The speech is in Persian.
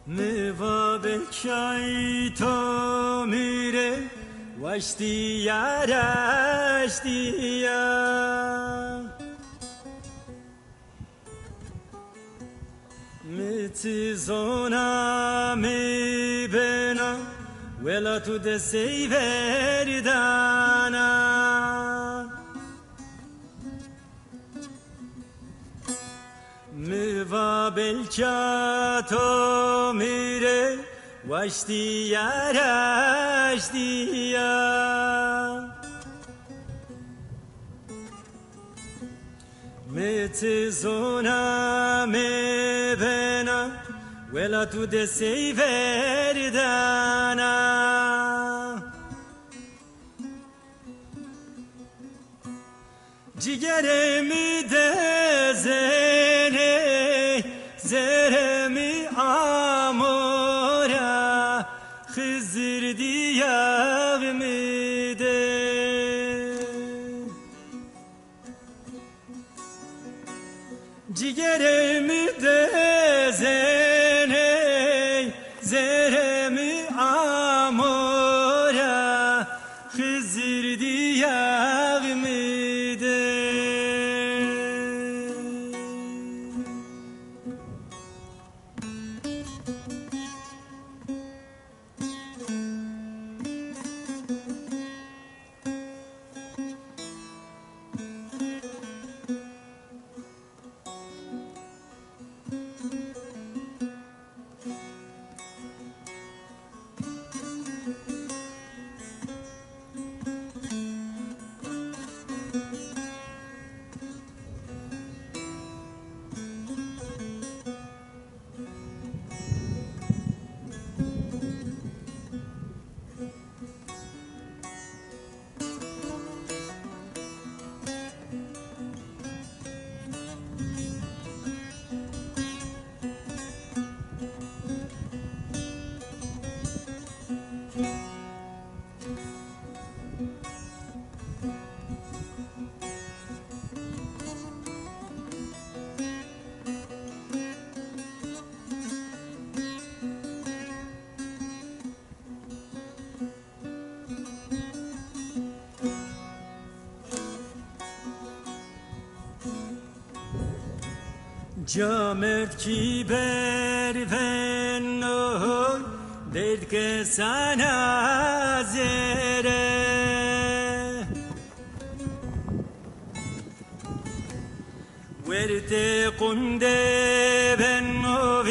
میوه چای تو میره وشتی رشتی میتیزونم میبینم ولا تو دستی وردانم میوه بلکاتو میره وشتی رشتی میتیزونم میبینم ولا تو دستی وردانم جگرمی دزنه زرمی آمورا خزر دیاغ میده جگرمی دزنه زرمی آمورا خزر دیاغ میده جامت کی برونوی دید که سنا زیره ورد قنده بنو